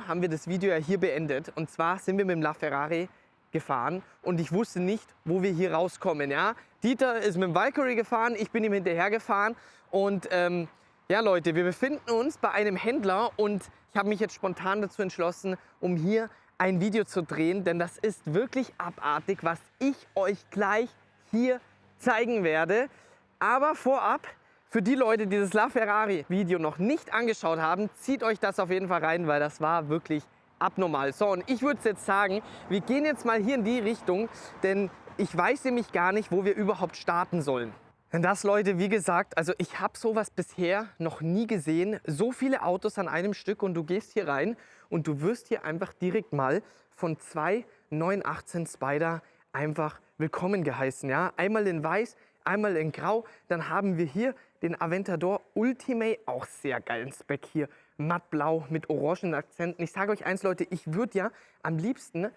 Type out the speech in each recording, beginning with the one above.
Video haben wir das Video ja hier beendet. Und zwar sind wir mit dem LaFerrari gefahren und ich wusste nicht, wo wir hier rauskommen. Ja? Dieter ist mit dem Valkyrie gefahren, ich bin ihm hinterher gefahren und ja Leute, wir befinden uns bei einem Händler und ich habe mich jetzt spontan dazu entschlossen, um hier ein Video zu drehen, denn das ist wirklich abartig, was ich euch gleich hier zeigen werde. Aber vorab, für die Leute, die das LaFerrari-Video noch nicht angeschaut haben, zieht euch das auf jeden Fall rein, weil das war wirklich abnormal. So, und ich würde jetzt sagen, wir gehen jetzt mal hier in die Richtung, denn ich weiß nämlich gar nicht, wo wir überhaupt starten sollen. Denn das, Leute, wie gesagt, also ich habe sowas bisher noch nie gesehen. So viele Autos an einem Stück und du gehst hier rein und du wirst hier einfach direkt mal von zwei 918 Spider einfach willkommen geheißen. Ja? Einmal in weiß, einmal in grau. Dann haben wir hier den Aventador Ultimate, auch sehr geilen Spec hier. Mattblau mit orangen Akzenten. Ich sage euch eins, Leute, ich würde ja am liebsten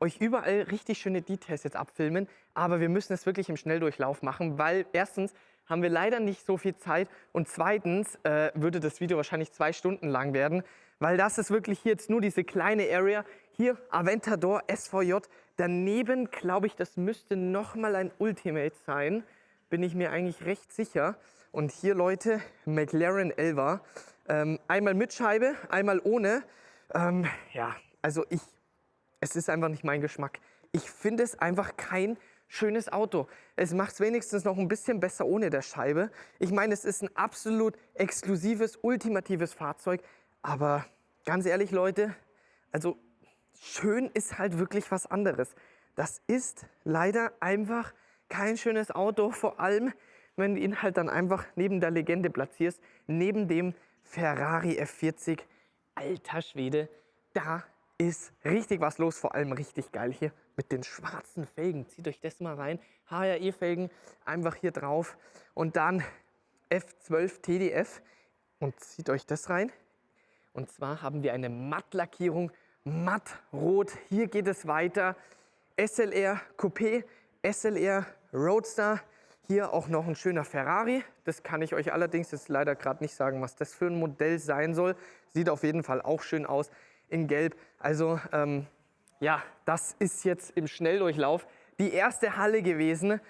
euch überall richtig schöne Details jetzt abfilmen, aber wir müssen es wirklich im Schnelldurchlauf machen, weil erstens haben wir leider nicht so viel Zeit und zweitens würde das Video wahrscheinlich 2 Stunden lang werden, weil das ist wirklich hier jetzt nur diese kleine Area. Hier Aventador SVJ, daneben glaube ich, das müsste nochmal ein Ultimate sein, bin ich mir eigentlich recht sicher. Und hier, Leute, McLaren 11er, einmal mit Scheibe, einmal ohne. Ja, also es ist einfach nicht mein Geschmack. Ich finde es einfach kein schönes Auto. Es macht es wenigstens noch ein bisschen besser ohne der Scheibe. Ich meine, es ist ein absolut exklusives, ultimatives Fahrzeug. Aber ganz ehrlich, Leute, also schön ist halt wirklich was anderes. Das ist leider einfach kein schönes Auto, vor allem wenn du ihn halt dann einfach neben der Legende platzierst, neben dem Ferrari F40. Alter Schwede, da ist richtig was los, vor allem richtig geil hier mit den schwarzen Felgen. Zieht euch das mal rein. HRE-Felgen einfach hier drauf und dann F12 TDF und zieht euch das rein. Und zwar haben wir eine Mattlackierung, mattrot. Hier geht es weiter. SLR Coupé, SLR Roadster. Hier auch noch ein schöner Ferrari. Das kann ich euch allerdings jetzt leider gerade nicht sagen, was das für ein Modell sein soll. Sieht auf jeden Fall auch schön aus in Gelb. Also ja, das ist jetzt im Schnelldurchlauf die erste Halle gewesen.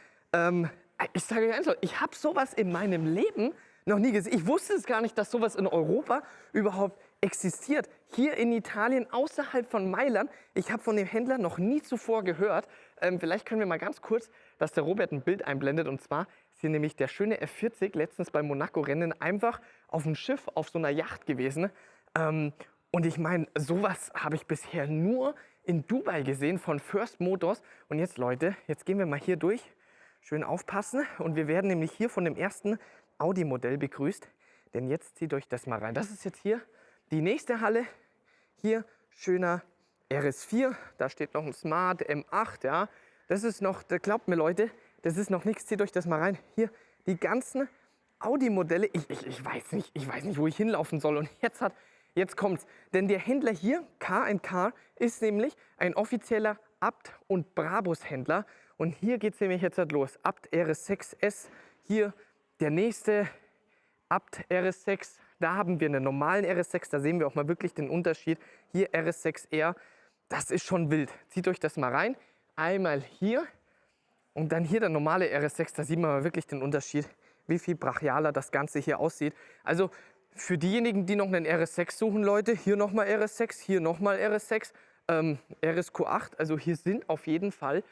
Ich sage euch eins, ich habe sowas in meinem Leben noch nie gesehen. Ich wusste es gar nicht, dass sowas in Europa überhaupt existiert. Hier in Italien, außerhalb von Mailand. Ich habe von dem Händler noch nie zuvor gehört. Vielleicht können wir mal ganz kurz, dass der Robert ein Bild einblendet. Und zwar ist hier nämlich der schöne F40 letztens beim Monaco-Rennen einfach auf dem Schiff, auf so einer Yacht gewesen. Und ich meine, sowas habe ich bisher nur in Dubai gesehen von First Motors. Und jetzt, Leute, jetzt gehen wir mal hier durch. Schön aufpassen. Und wir werden nämlich hier von dem ersten Audi-Modell begrüßt. Denn jetzt zieht euch das mal rein. Das ist jetzt hier die nächste Halle. Hier schöner RS4. Da steht noch ein Smart M8. Ja. Das ist noch, glaubt mir, Leute, das ist noch nichts. Zieht euch das mal rein. Hier die ganzen Audi-Modelle. Ich weiß nicht, wo ich hinlaufen soll. Und jetzt kommt's. Denn der Händler hier, Car&Car, ist nämlich ein offizieller Abt- und Brabus-Händler. Und hier geht es nämlich jetzt halt los. Abt RS6S, hier der nächste Abt RS6. Da haben wir einen normalen RS6, da sehen wir auch mal wirklich den Unterschied. Hier RS6R, das ist schon wild. Zieht euch das mal rein. Einmal hier und dann hier der normale RS6, da sieht man mal wirklich den Unterschied, wie viel brachialer das Ganze hier aussieht. Also für diejenigen, die noch einen RS6 suchen, Leute, hier nochmal RS6, hier nochmal RS6, RSQ8. Also hier sind auf jeden Fall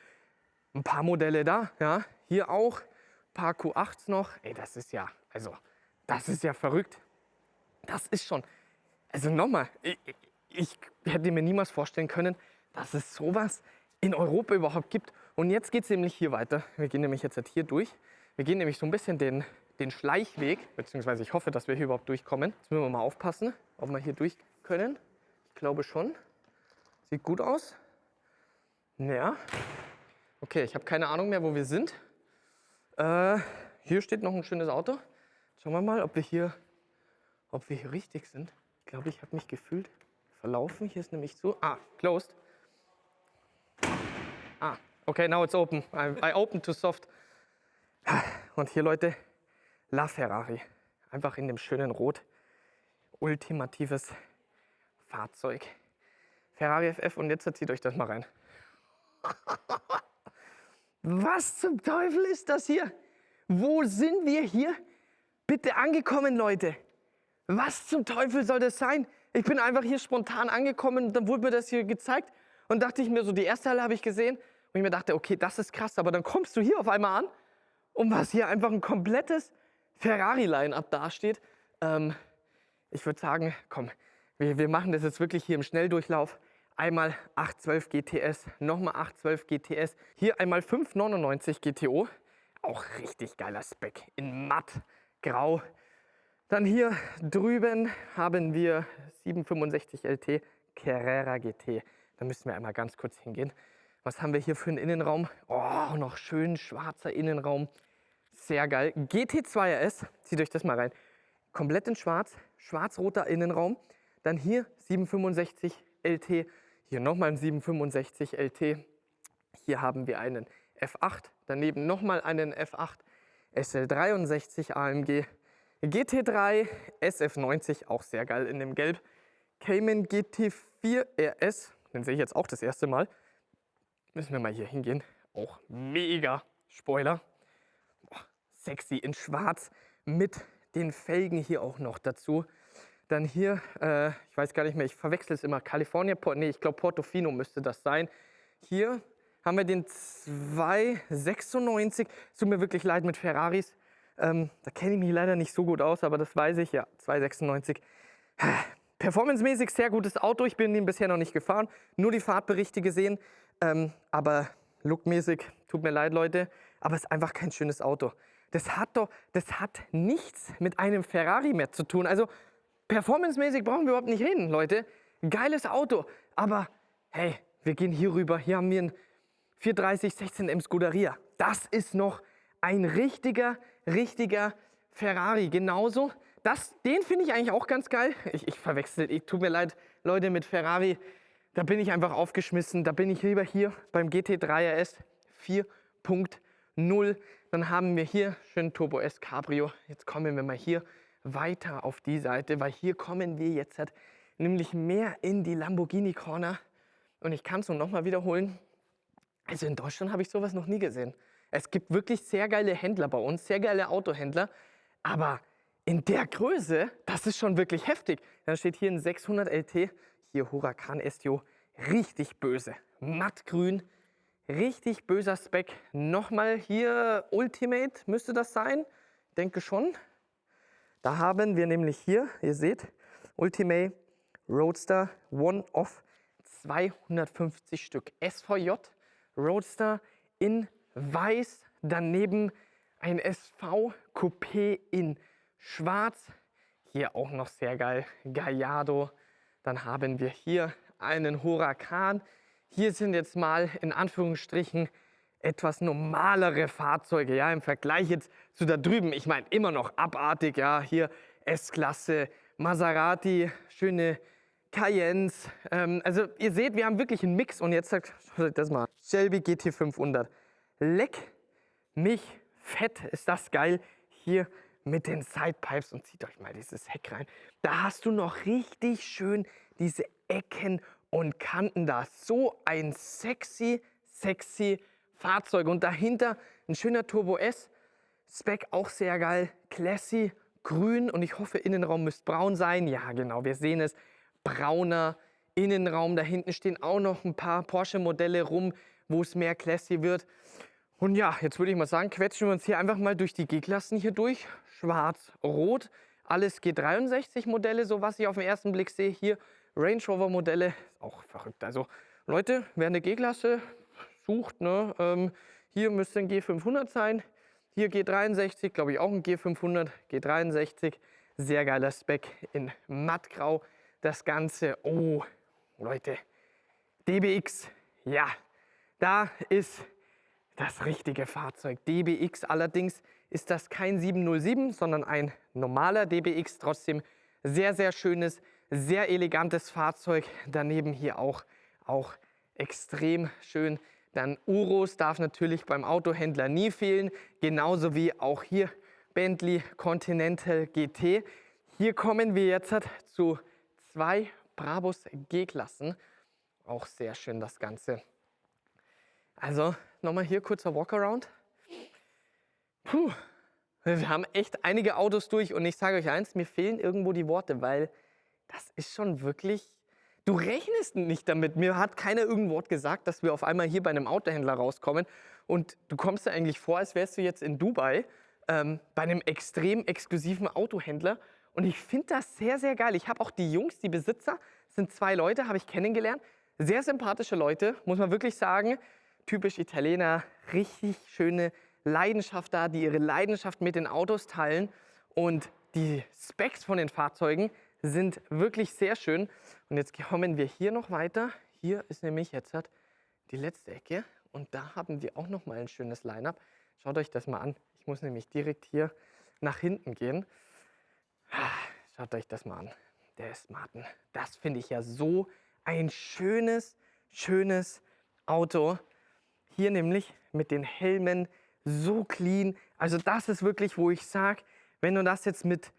ein paar Modelle da. Ja. Hier auch ein paar Q8s noch. Ey, das ist ja verrückt. Das ist schon, also nochmal, ich hätte mir niemals vorstellen können, dass es sowas in Europa überhaupt gibt. Und jetzt geht es nämlich hier weiter. Wir gehen nämlich jetzt hier durch. Wir gehen nämlich so ein bisschen den Schleichweg, beziehungsweise ich hoffe, dass wir hier überhaupt durchkommen. Jetzt müssen wir mal aufpassen, ob wir hier durch können. Ich glaube schon. Sieht gut aus. Ja. Okay, ich habe keine Ahnung mehr, wo wir sind. Hier steht noch ein schönes Auto. Schauen wir mal, ob wir hier richtig sind. Ich glaube, ich habe mich gefühlt verlaufen. Hier ist nämlich zu. Closed. Okay, now it's open. I opened too soft. Und hier, Leute, LaFerrari. Einfach in dem schönen Rot. Ultimatives Fahrzeug. Ferrari FF und jetzt zieht euch das mal rein. Was zum Teufel ist das hier? Wo sind wir hier bitte angekommen, Leute? Was zum Teufel soll das sein? Ich bin einfach hier spontan angekommen und dann wurde mir das hier gezeigt und dachte ich mir so, die erste Halle habe ich gesehen und ich mir dachte, okay, das ist krass, aber dann kommst du hier auf einmal an und was hier einfach ein komplettes Ferrari-Line-Up dasteht. Ich würde sagen, komm, wir machen das jetzt wirklich hier im Schnelldurchlauf. Einmal 812 GTS, nochmal 812 GTS, hier einmal 599 GTO, auch richtig geiler Spec in matt, grau. Dann hier drüben haben wir 765 LT Carrera GT. Da müssen wir einmal ganz kurz hingehen. Was haben wir hier für einen Innenraum? Oh, noch schön schwarzer Innenraum. Sehr geil. GT2 RS, zieht euch das mal rein. Komplett in schwarz, schwarz-roter Innenraum. Dann hier 765 LT, hier nochmal ein 765 LT. Hier haben wir einen F8, daneben nochmal einen F8, SL63 AMG. GT3 SF90, auch sehr geil in dem Gelb. Cayman GT4 RS, den sehe ich jetzt auch das erste Mal. Müssen wir mal hier hingehen. Auch mega Spoiler. Boah, sexy in schwarz mit den Felgen hier auch noch dazu. Dann hier, ich weiß gar nicht mehr, ich verwechsel es immer, California, ich glaube Portofino müsste das sein. Hier haben wir den 296, es tut mir wirklich leid mit Ferraris. Da kenne ich mich leider nicht so gut aus, aber das weiß ich, ja, 296. Performancemäßig sehr gutes Auto, ich bin ihn bisher noch nicht gefahren, nur die Fahrtberichte gesehen. Aber lookmäßig, tut mir leid Leute, aber es ist einfach kein schönes Auto. Das hat nichts mit einem Ferrari mehr zu tun. Also performancemäßig brauchen wir überhaupt nicht reden, Leute. Geiles Auto, aber hey, wir gehen hier rüber, hier haben wir einen 430 16M Scuderia. Das ist noch ein richtiger Ferrari. Genauso, den finde ich eigentlich auch ganz geil. Ich verwechsel, tut mir leid, Leute, mit Ferrari, da bin ich einfach aufgeschmissen. Da bin ich lieber hier beim GT3 RS 4.0. Dann haben wir hier schön Turbo S Cabrio. Jetzt kommen wir mal hier weiter auf die Seite, weil hier kommen wir jetzt nämlich mehr in die Lamborghini Corner. Und ich kann es nur noch mal wiederholen. Also in Deutschland habe ich sowas noch nie gesehen. Es gibt wirklich sehr geile Händler bei uns, sehr geile Autohändler, aber in der Größe, das ist schon wirklich heftig. Dann steht hier ein 600 LT, hier Huracan Estio, richtig böse, mattgrün, richtig böser Spec. Nochmal hier Ultimate müsste das sein, denke schon. Da haben wir nämlich hier, ihr seht, Ultimate Roadster One-Off 250 Stück. SVJ Roadster in weiß, daneben ein SV Coupé in schwarz. Hier auch noch sehr geil, Gallardo. Dann haben wir hier einen Huracan. Hier sind jetzt mal in Anführungsstrichen etwas normalere Fahrzeuge, ja, im Vergleich jetzt zu da drüben. Ich meine, immer noch abartig, ja, hier S-Klasse, Maserati, schöne Cayennes. Also ihr seht, wir haben wirklich einen Mix und jetzt schaut euch das mal. Shelby GT500. Leck mich fett, ist das geil. Hier mit den Sidepipes und zieht euch mal dieses Heck rein. Da hast du noch richtig schön diese Ecken und Kanten da. So ein sexy Fahrzeug. Und dahinter ein schöner Turbo S. Spec auch sehr geil. Classy, grün und ich hoffe Innenraum müsste braun sein. Ja genau, wir sehen es. Brauner Innenraum. Da hinten stehen auch noch ein paar Porsche-Modelle rum, wo es mehr classy wird. Und ja, jetzt würde ich mal sagen, quetschen wir uns hier einfach mal durch die G-Klassen hier durch. Schwarz, Rot, alles G63-Modelle, so was ich auf den ersten Blick sehe. Hier Range Rover-Modelle, ist auch verrückt. Also Leute, wer eine G-Klasse sucht, ne, hier müsste ein G500 sein. Hier G63, glaube ich auch ein G500, G63. Sehr geiler Spec in mattgrau. Das Ganze, oh Leute, DBX, ja, da ist das richtige Fahrzeug. DBX allerdings ist das kein 707, sondern ein normaler DBX. Trotzdem sehr schönes, sehr elegantes Fahrzeug. Daneben hier auch extrem schön. Dann Urus darf natürlich beim Autohändler nie fehlen. Genauso wie auch hier Bentley Continental GT. Hier kommen wir jetzt zu zwei Brabus G-Klassen. Auch sehr schön das Ganze. Also nochmal hier kurzer Walkaround. Puh, wir haben echt einige Autos durch und ich sage euch eins, mir fehlen irgendwo die Worte, weil das ist schon wirklich, du rechnest nicht damit. Mir hat keiner irgendein Wort gesagt, dass wir auf einmal hier bei einem Autohändler rauskommen und du kommst dir eigentlich vor, als wärst du jetzt in Dubai bei einem extrem exklusiven Autohändler und ich finde das sehr, sehr geil. Ich habe auch die Jungs, die Besitzer, sind 2 Leute, habe ich kennengelernt. Sehr sympathische Leute, muss man wirklich sagen. Typisch Italiener, richtig schöne Leidenschaft da, die ihre Leidenschaft mit den Autos teilen. Und die Specs von den Fahrzeugen sind wirklich sehr schön. Und jetzt kommen wir hier noch weiter. Hier ist nämlich jetzt die letzte Ecke. Und da haben wir auch noch mal ein schönes Line-Up. Schaut euch das mal an. Ich muss nämlich direkt hier nach hinten gehen. Schaut euch das mal an. Der Aston Martin. Das finde ich ja so ein schönes, schönes Auto. Hier nämlich mit den Helmen so clean. Also das ist wirklich, wo ich sage, wenn du das jetzt mit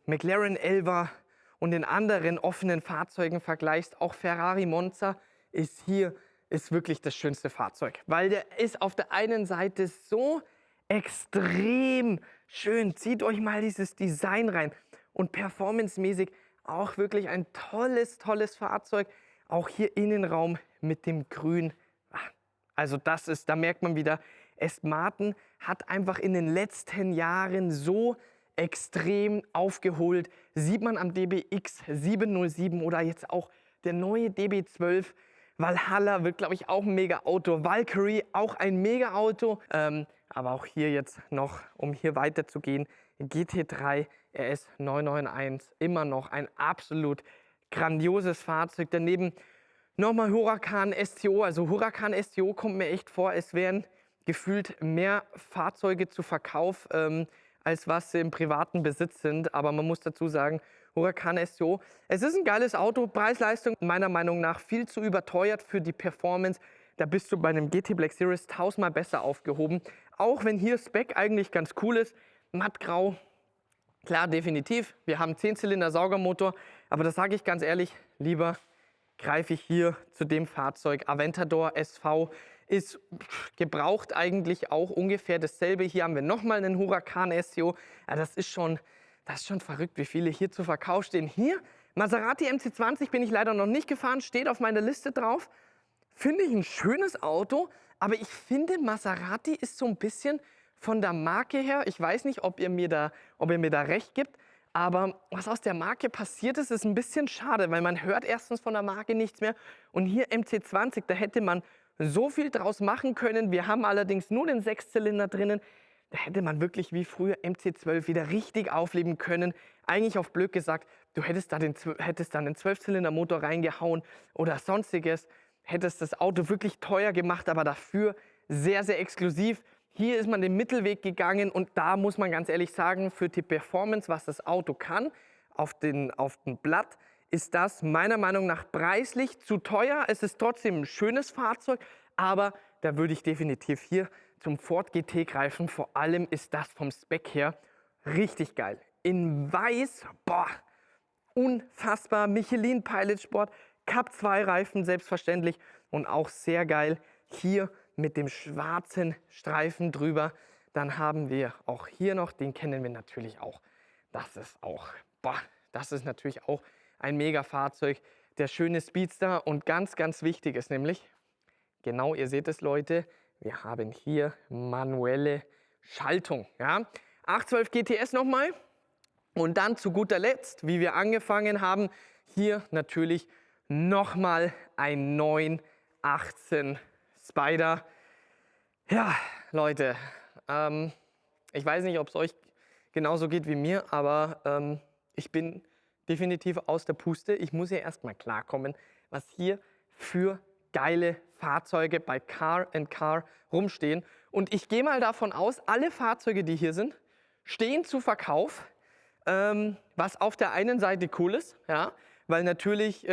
McLaren Elva und den anderen offenen Fahrzeugen vergleichst, auch Ferrari Monza ist wirklich das schönste Fahrzeug. Weil der ist auf der einen Seite so extrem schön. Zieht euch mal dieses Design rein. Und performancemäßig auch wirklich ein tolles, tolles Fahrzeug. Auch hier Innenraum mit dem Grün. Also da merkt man wieder, Aston Martin hat einfach in den letzten Jahren so extrem aufgeholt. Sieht man am DBX 707 oder jetzt auch der neue DB12. Valhalla wird, glaube ich, auch ein Mega-Auto. Valkyrie auch ein Mega-Auto. Aber auch hier jetzt noch, um hier weiterzugehen, GT3 RS 991, immer noch ein absolut grandioses Fahrzeug. Daneben nochmal Huracan STO. Also Huracan STO kommt mir echt vor, es wären gefühlt mehr Fahrzeuge zu Verkauf, als was sie im privaten Besitz sind. Aber man muss dazu sagen, Huracan STO, es ist ein geiles Auto. Preis-Leistung meiner Meinung nach viel zu überteuert für die Performance. Da bist du bei einem GT Black Series 1000-mal besser aufgehoben. Auch wenn hier Spec eigentlich ganz cool ist. Mattgrau, klar, definitiv. Wir haben 10-Zylinder-Saugermotor. Aber das sage ich ganz ehrlich, lieber greife ich hier zu dem Fahrzeug. Aventador SV ist gebraucht eigentlich auch ungefähr dasselbe. Hier haben wir nochmal einen Huracan STO. Ja, das ist schon verrückt, wie viele hier zu Verkauf stehen. Hier, Maserati MC20 bin ich leider noch nicht gefahren, steht auf meiner Liste drauf. Finde ich ein schönes Auto, aber ich finde, Maserati ist so ein bisschen von der Marke her, ich weiß nicht, ob ihr mir da recht gibt, aber was aus der Marke passiert ist, ist ein bisschen schade, weil man hört erstens von der Marke nichts mehr. Und hier MC20, da hätte man so viel draus machen können. Wir haben allerdings nur den 6-Zylinder drinnen. Da hätte man wirklich wie früher MC12 wieder richtig aufleben können. Eigentlich auf blöd gesagt, du hättest da einen 12-Zylinder-Motor reingehauen oder sonstiges. Hättest das Auto wirklich teuer gemacht, aber dafür sehr, sehr exklusiv. Hier ist man den Mittelweg gegangen und da muss man ganz ehrlich sagen, für die Performance, was das Auto kann, auf dem Blatt, ist das meiner Meinung nach preislich zu teuer. Es ist trotzdem ein schönes Fahrzeug, aber da würde ich definitiv hier zum Ford GT greifen. Vor allem ist das vom Spec her richtig geil. In weiß, boah, unfassbar. Michelin Pilot Sport, Cup 2 Reifen selbstverständlich und auch sehr geil hier mit dem schwarzen Streifen drüber. Dann haben wir auch hier noch, den kennen wir natürlich auch. Das ist natürlich auch ein mega Fahrzeug. Der schöne Speedster und ganz, ganz wichtig ist nämlich, genau, ihr seht es Leute, wir haben hier manuelle Schaltung. Ja? 812 GTS nochmal und dann zu guter Letzt, wie wir angefangen haben, hier natürlich nochmal ein 918 Spider. Ja, Leute, ich weiß nicht, ob es euch genauso geht wie mir, aber ich bin definitiv aus der Puste. Ich muss ja erstmal klarkommen, was hier für geile Fahrzeuge bei Car and Car rumstehen. Und ich gehe mal davon aus, alle Fahrzeuge, die hier sind, stehen zu Verkauf, was auf der einen Seite cool ist, ja, weil natürlich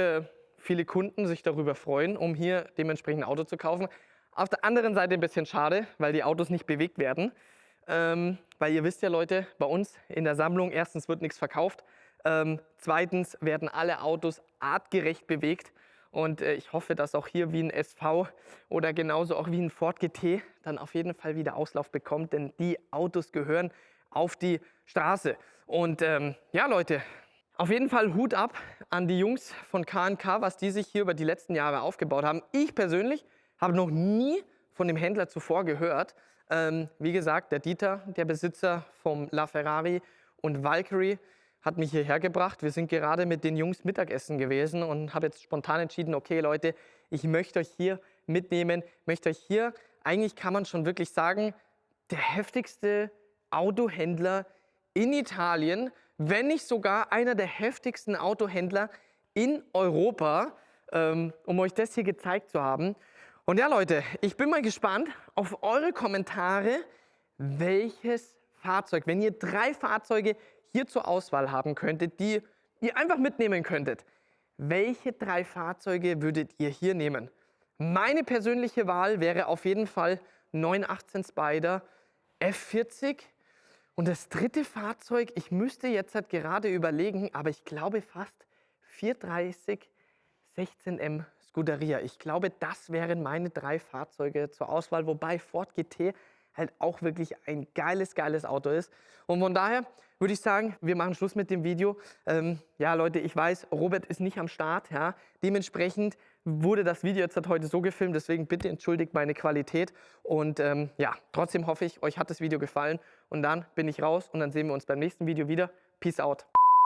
viele Kunden sich darüber freuen, um hier dementsprechend ein Auto zu kaufen. Auf der anderen Seite ein bisschen schade, weil die Autos nicht bewegt werden. Weil ihr wisst ja Leute, bei uns in der Sammlung, erstens wird nichts verkauft. Zweitens werden alle Autos artgerecht bewegt. Und ich hoffe, dass auch hier wie ein SV oder genauso auch wie ein Ford GT dann auf jeden Fall wieder Auslauf bekommt, denn die Autos gehören auf die Straße. Und ja, Leute, auf jeden Fall Hut ab an die Jungs von K&K, was die sich hier über die letzten Jahre aufgebaut haben. Ich persönlich habe noch nie von dem Händler zuvor gehört. Wie gesagt, der Dieter, der Besitzer vom LaFerrari und Valkyrie, hat mich hierher gebracht. Wir sind gerade mit den Jungs Mittagessen gewesen und habe jetzt spontan entschieden, okay Leute, ich möchte euch hier mitnehmen, möchte euch hier, eigentlich kann man schon wirklich sagen, der heftigste Autohändler in Italien, wenn nicht sogar einer der heftigsten Autohändler in Europa, um euch das hier gezeigt zu haben. Und ja Leute, ich bin mal gespannt auf eure Kommentare, welches Fahrzeug, wenn ihr 3 Fahrzeuge hier zur Auswahl haben könntet, die ihr einfach mitnehmen könntet, welche 3 Fahrzeuge würdet ihr hier nehmen? Meine persönliche Wahl wäre auf jeden Fall 918 Spider F40. Und das dritte Fahrzeug, ich müsste jetzt halt gerade überlegen, aber ich glaube fast 430 16M Scuderia. Ich glaube, das wären meine 3 Fahrzeuge zur Auswahl, wobei Ford GT halt auch wirklich ein geiles Auto ist. Und von daher würde ich sagen, wir machen Schluss mit dem Video. Ja Leute, ich weiß, Robert ist nicht am Start. Ja? Dementsprechend wurde das Video jetzt heute so gefilmt, deswegen bitte entschuldigt meine Qualität. Und ja, trotzdem hoffe ich, euch hat das Video gefallen. Und dann bin ich raus und dann sehen wir uns beim nächsten Video wieder. Peace out.